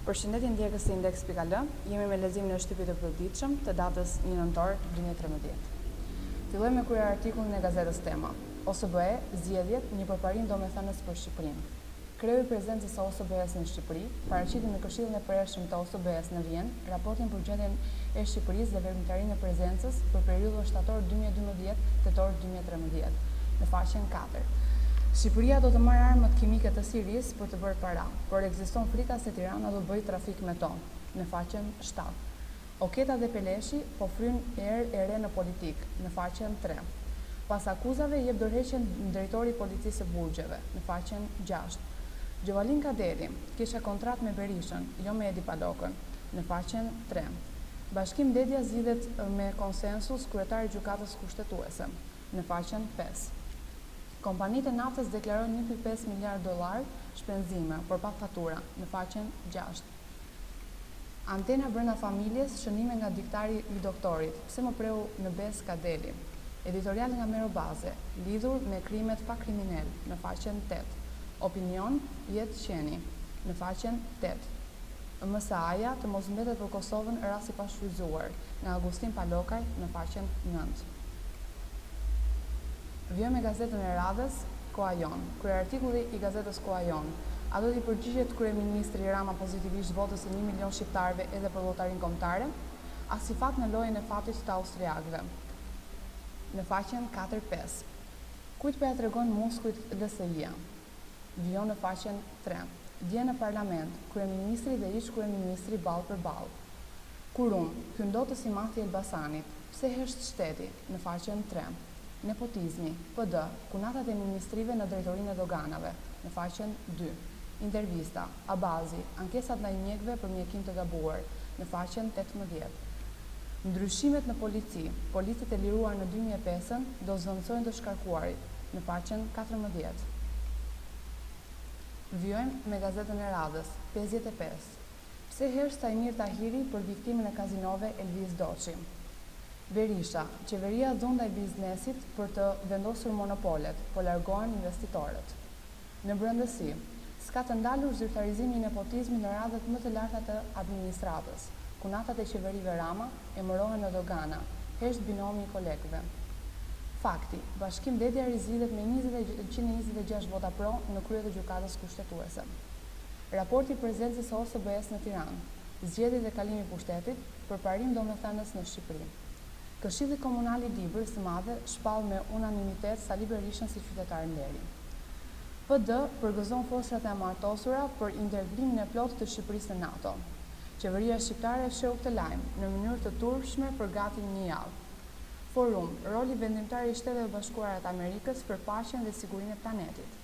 Përshëndetje ndjekës të Index.al, jemi me leximin e shtypit të përditshëm të datës 1 nëntor 2013. Fillojmë me kryer artikullin e gazetës Tema. OSBE zgjedhjet një përparim domethënës për Shqipërinë. Kreu i prezencës së OSBE-s në Shqipëri paraqiti në Këshillin e Përhershëm të OSBE-s në Vjenë raportin për gjendjen e Shqipërisë dhe veprimtarinë e prezencës për periudhën shtator 2012-tetor 2013, në faqen 4. Shqipëria do të marrë armët kimike të Sirisë për të bërë para, por ekziston frika se Tirana do bëjë trafik me to, në faqen 7. Oketa dhe Peleshi po fryn erë e re në politik, në faqen 3. Pas akuzave jep dorëheqjen drejtori i policisë së Burgjeve, në faqen 6. Gjovalin Kaderi kisha kontrat me Berishën, jo me Edi Palokën, në faqen 3. Bashkim Dedja zgjidhet me konsensus kryetari i gjykatës kushtetuese, në faqen 5. Kompanitë e naftës deklarojnë 1.5 miliard dollar shpenzime, por pa fatura, në faqen 6. Antena brenda familjes, shënime nga diktari i doktorit, pse më preu në bes Kadeli. Editorial nga Merobaze, lidhur me krimet pa kriminal, në faqen 8. Opinion, jetë qeni, në faqen 8. MSA-ja të mos mbetet për Kosovën rast i pashfrytzuar, nga Agustin Palokaj, në faqen 9. Vjojmë me gazetën e radhës, Koha Jon. Kryer artikulli i gazetës Koha Jon. A do t'i përgjigjet kryeministri Rama pozitivisht votës e 1 milion shqiptarëve edhe për llotarinë kombëtare? A si fat në lojën e fatit të austriakëve? Në faqen 4-5. Kujt po ja tregon muskujt LSI-ja? Vjon në faqen 3. Dje në parlament, kryeministri dhe ish kryeministri ballë për ballë. Kurum, ky ndotës i Mahti Elbasanit, pse hesht shteti? Në faqen 3. Nepotizmi, PD, kunatat e ministrive në drejtorinë e doganave, në faqen 2. Intervista, Abazi, ankesat ndaj mjekëve për mjekim të gabuar, në faqen 18. Ndryshimet në polici, policët e liruar në 2005 do zvendësojnë të shkarkuarit, në faqen 14. Vjojmë me gazetën e radhës, 55. Pse hersh Sajmir Tahiri për viktimën e kazinove Elvis Doçi? Berisha, qeveria dhun ndaj biznesit për të vendosur monopolet, po largohen investitorët. Në brendësi, s'ka të ndalur zyrtarizimi i nepotizmit në radhët më të larta të administratës. Kunatat e qeverive Rama emërohen në dogana, hesht binomi i kolegëve. Fakti, Bashkim Dedja rizgjidhet me 126 vota pro në krye të gjykatës kushtetuese. Raporti i prezencës së OSBE-s në Tiranë, zgjedhjet e kalimi pushtetit, përparim domethënës në Shqipëri. Këshilli Komunal i Dibrës së Madhe shpall me unanimitet Sali Berishën si qytetar nderi. PD përgëzon forcat e amartosura për integrimin e plotë të Shqipërisë në NATO. Qeveria shqiptare sheu këtë lajm në mënyrë të turpshme për gati një javë. Forum, roli vendimtar i Shteteve Bashkuara të Amerikës për paqen dhe sigurinë e planetit.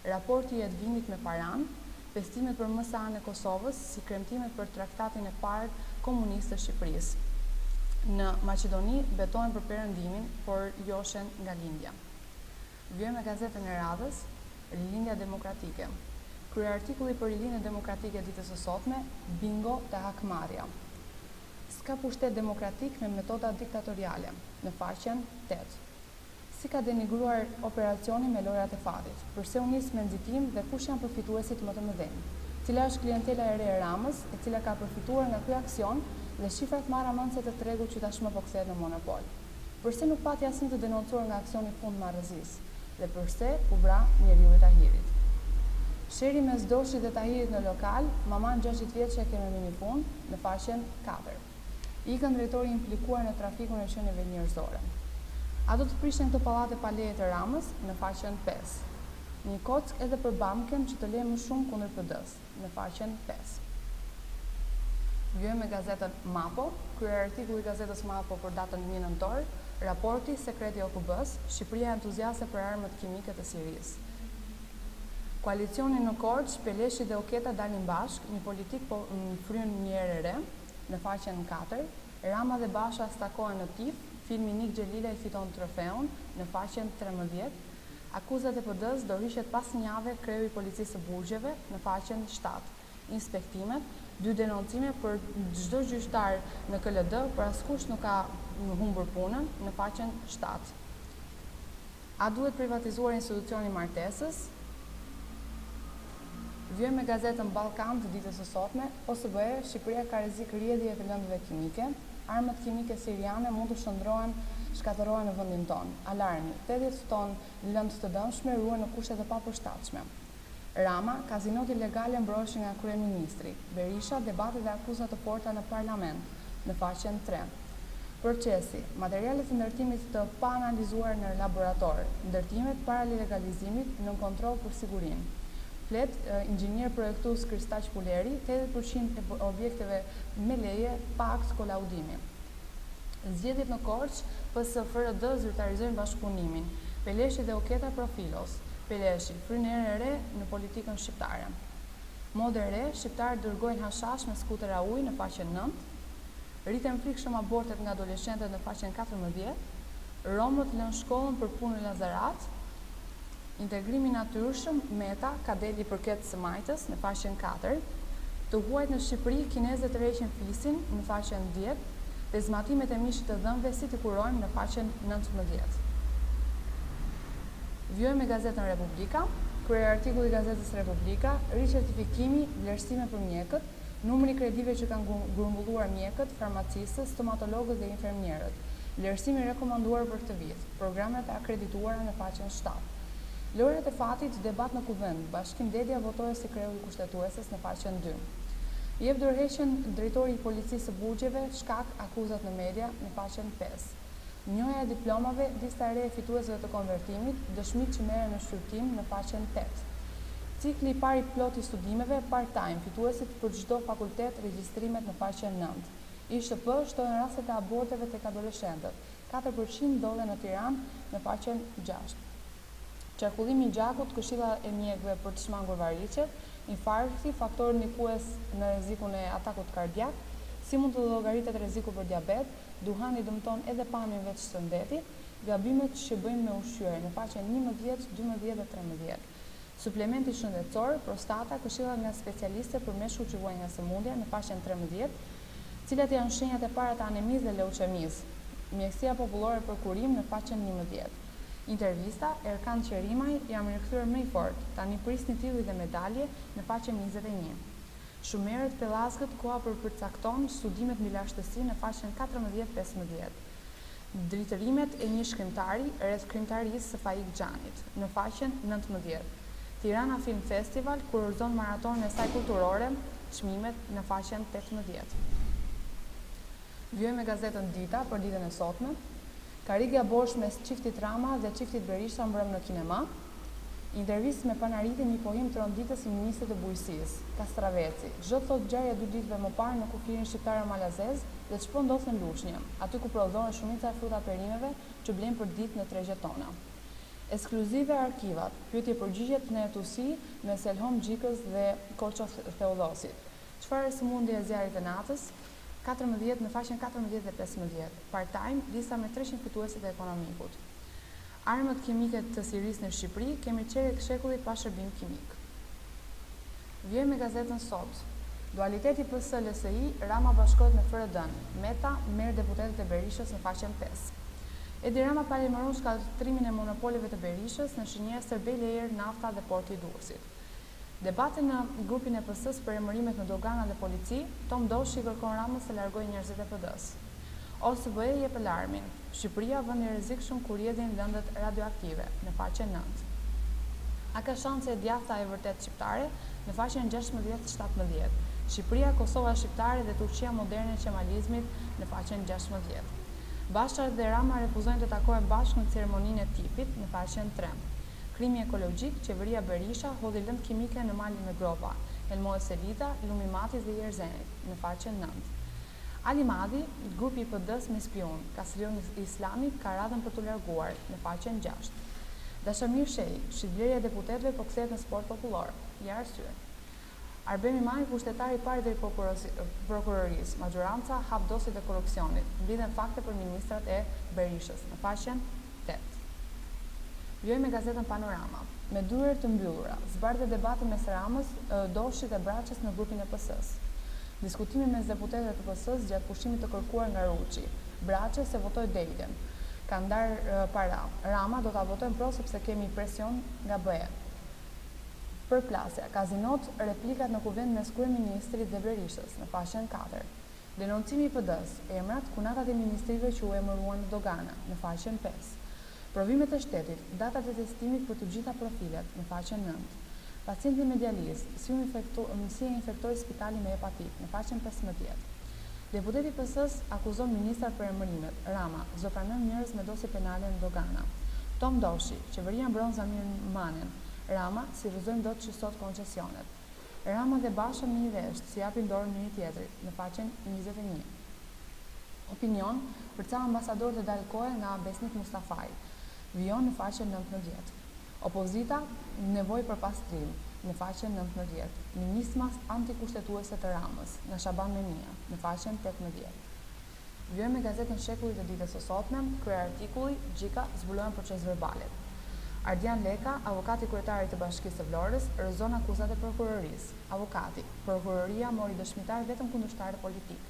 Raporti i Edvinit me Paran, festimet për MSA-n e Kosovës si kremtimet për traktatin e parë komunist të Shqipërisë. Në Maqedoni betohen për perëndimin, por joshen nga lindja. Vjojmë me gazetën e radhës, Rilindja Demokratike. Kryer artikulli për Rilindjen Demokratike ditës së sotme, bingo te hakmarrja. S'ka pushtet demokratik me metoda diktatoriale, në faqen 8. Si ka denigruar operacioni me lojrat e fatit? Përse u nis me nxitim dhe kush janë përfituesit më të mëdhenj? Cila është klientela e re e Ramës, e cila ka përfituar nga ky aksion dhe shifrat marramëndse të tregut që tashmë po kthehet në monopol? Përse nuk pati asnjë të denoncuar nga aksioni fund marrëzisë? Dhe përse u vra njeriu i Tahirit? Sheri mes Doshit dhe Tahirit në lokal, maman 60 vjeçe ke me minifund, në faqen 4. Ikën drejtori implikuar në trafikun e qenieve njerëzore. A do të prishin këto pallate pa leje të Ramës, në faqen 5. Një kock edhe për Bamken që të lejë më shumë kundër PD-s, në faqen 5. Vjojmë me gazetën Mapo, kryer artikulli i gazetës Mapo për datën 1 nëntor, raporti sekreti OKB-s, Shqipëria entuziaste për armët kimike të Sirisë. Koalicioni në Korçë, Peleshi dhe Oketa dalin bashk, një politik po fryn një erë e re, në faqen 4. Rama dhe Basha stakohen në TIF, filmi Nik Xhelila i fiton trofeun, në faqen 13. Akuzat e PD-s do rishet pas një jave kreu i policisë së Burgjeve, në faqen 7. Inspektimet, 2 denoncime për çdo gjyqtar në KLD, por askush nuk ka humbur punën, në faqen 7. A duhet privatizuar institucioni martesës? Vjoj me gazetën Ballkan të ditës së sotme, OSBE, Shqipëria ka rrezik rrjedhje të lëndëve kimike, armët kimike siriane mund të shkatërohen në vendin tonë. Alarmi, 80 tonë lëndë të dëmshme ruhen në kushte të papërshtatshme. Rama, kazinot ilegale mbrojshin nga kryeministri. Berisha, debate dhe akuzat të forta në parlament, në faqen 3. Procesi, materialet të ndërtimit të pa analizuar në laborator, ndërtimet para legalizimit në kontroll për sigurinë. Flet, inxhinier projektues Kristaq Puleri, 80% e objekteve me leje pa akt kolaudimi. Zgjedhjet në Korç, PSFRD zyrtarizojnë bashkëpunimin. Peleshi dhe Oketa Profilos. Peleshi, frynërë e re në politikën shqiptare. Modë e re, shqiptarët dërgojnë hashash me skutera ujë në faqen 9. Rriten frikshëm abortet nga adoleshentët në faqen 14. Romët lënë shkollën për punë në Lazarat. Integrimi natyrshëm, Meta, ka deli përket së majtës në faqen 4. Të huajt në Shqipëri, kinezët rreqin fisin në faqen 10. Dhe zmatimet e mishit të dhëmbëve si të kurojmë në faqen 19. Vjoj me gazetën Republika, kryer artikulli i gazetës Republika, ricertifikimi, vlerësime për mjekët, numri kredive që kanë grumbulluar mjekët, farmacistë, stomatologët dhe infermierët, vlerësimi rekomanduar për këtë vit, programet akredituara në faqen 7. Laureat e fatit, debat në Kuvend, Bashkim Dedja votoi si kreu i kushtetueses në faqen 2. Jep dorëheqjen drejtori i policisë së burgjeve, shkak akuzat në media në faqen 5. Njohja e diplomave, lista e re e fituesve të konvertimit, dëshmitë që merren në shqyrtim në faqen 8. Cikli i parë i plot i studimeve part-time, fituesit për çdo fakultet, regjistrimet në faqen 9. ISHP shtojnë rastet e aborteve tek adoleshentët. 4% ndodhen në Tiranë në faqen 6. Qarkullimi i gjakut, këshilla e mjekëve për të shmangur varicet, infarkti, faktor ndikues në rrezikun e atakut kardiak, si mund të llogaritet rreziku për diabet, duhani dëmton edhe pamjen veç shëndetit, gabimet që bëjmë me ushqyerje në faqen 11, 12 dhe 13. Suplementi shëndetësor, prostata, këshilla nga specialiste për meshkuj që vuajnë nga sëmundja në faqen 13, cilat janë shenjat e para të anemisë dhe leuqemisë. Mjekësia popullore për kurim në faqen 11. Intervista, Erkan Qerimaj, jam rikthyer më i fort, tani prisni titulli dhe medalje në faqen 21. Shumerët Pellazgët, koha për përcakton studimet mbi lashtësi në faqen 14-15. Dritërimet e një shkrimtari rreth krimtarisë së Faik Xhanit në faqen 19. Tirana Film Festival kurorëzon maratonin e saj kulturore, çmimet në faqen 18. Vjoj me gazetën Dita për ditën e sotme. Karrige bosh mes çiftit Rama dhe çiftit Berisha mbrëm në kinema. Intervistë me Panaritin, një pohim tronditës i ministrit të bujqësisë, Kastraveci. Çdo thot ngjarja 2 ditëve më parë në kufirin shqiptar malazez dhe ç'po ndodh në Lushnjë, aty ku prodhohen shumica e fruta perimeve që blejnë për ditë në tregjet tona. Ekskluzive arkivat, pyetje përgjigjet në etusi me Selhom Gjikës dhe Koço Theodosit. Çfarë sëmundje e zjarrit të natës? 14 në faqen 14 dhe 15. Part-time, lista me 300 fituesit e ekonomikut. Armët kimike të Sirisë në Shqipëri, kemi çerek shekullit pa shërbim kimik. Vjoj me gazetën Sot. Dualiteti PS-LSI, Rama bashkohet me FRD-n. Meta merr deputetët e Berishës në faqen 5. Edi Rama paralajmëron shkallëtrimin e monopoleve të Berishës në shenjesër Bejlejer, Nafta dhe Porti i Durrësit. Debate në grupin e PS-s për emërimet në dogana dhe polici, Tom Doshi kërkon Ramës të largojë njerëzit e PD-s. OSBE jep alarmin. Shqipëria vend i rrezikshëm kur rrjedhin lëndët radioaktive në faqen 9. A ka shanse e djathta e vërtet shqiptare në faqen 16-17. Shqipëria, Kosova shqiptare dhe Turqia moderne e qemalizmit në faqen 16. Bashar dhe Rama refuzojnë të takohen bashkë në ceremoninë e tipit në faqen 3. Krimi ekologjik, qeveria Berisha hodhi lëndë kimike në malin e Gropa, Elmoe Selita, Lumi Matis dhe Jerzenit, në faqen 9. Ali Madhi, grupi i PD-s me spion, Kastrion Islami ka radhën për të larguar, në faqen 6. Dashamir Shehi, shitblerja e deputetëve po kthehet në sport popullor, ja arsye. Arbemi Maj, pushtetari i parë drejt prokurorisë, majoranca hap dosjet e korrupsionit, mblidhen fakte për ministrat e Berishës, në faqen 8. Vjoj me gazetën Panorama. Me dyert të mbyllura, zbardhe debati mes Ramës, Doshit dhe Braçës në grupin e PS-s. Diskutimi mes deputetëve të PS-s gjatë pushimit të kërkuar nga Ruçi. Braçë se votoi Dejden. Ka ndar para. Rama do ta votojmë pro sepse kemi presion nga BE. Përplasja, kazinot, replikat në kuvend mes kryeministrit dhe Berishës, në faqen 4. Denoncimi i PD-s, emrat, kunatat e ministrive që u emëruan në dogana, në faqen 5. Provimet e shtetit, datat e testimit për të gjitha profilet, në faqen 9. Pacienti me dializë, si e infektoi spitali me hepatit, në faqen 15. Deputeti PS-s akuzon ministrar për emërimet, Rama, zopranon njerëz me dosje penale në dogana. Tom Doshi, qeveria mbron Zamir Manen, Rama, si rrëzojmë do të qësot koncesionet. Rama dhe Basha me një vesht, si japin dorë njëri tjetrit, në faqen 21. Opinion, për ca ambasador të dalë kohë nga Besnik Mustafaj, vijon në faqen 19. Opozita, nevoj për pastrim, në faqen 19. Ministmas antikushtetuese të Ramës, nga Shaban Menia, në faqen 18. Vjojmë me gazetën Shekulli të ditës së sotme, krye artikulli, Gjika zbulojnë proces verbalet. Ardian Leka, avokati kryetarit të Bashkisë së Vlorës, rrëzon akuzat e prokurorisë. Avokati, prokuroria mori dëshmitar vetëm kundërshtar politik.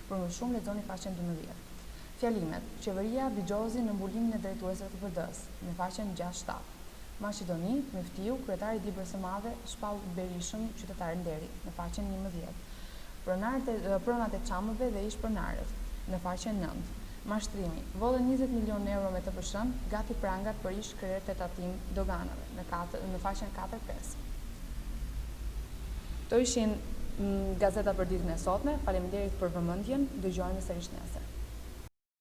Për më shumë lexoni faqen 12. Fjalimet, qeveria Bigjozi në mbulimin e drejtuesve të PD-s, në faqen 6-7. Maqedoni, Meftiu, kryetari i Dibër së Madhe, shpall Berishën, qytetar nderi, në faqen 11. Pronat e çamëve dhe ish pronarët, në faqen 9. Mashtrimi, vodhen 20 milion euro me të pëshën, gati prangat për ish kryer të tatim doganave, në faqen 4-5. To ishin gazeta për ditën e sotme, faleminderit për vëmendjen, dëgjojmë sërish nesër.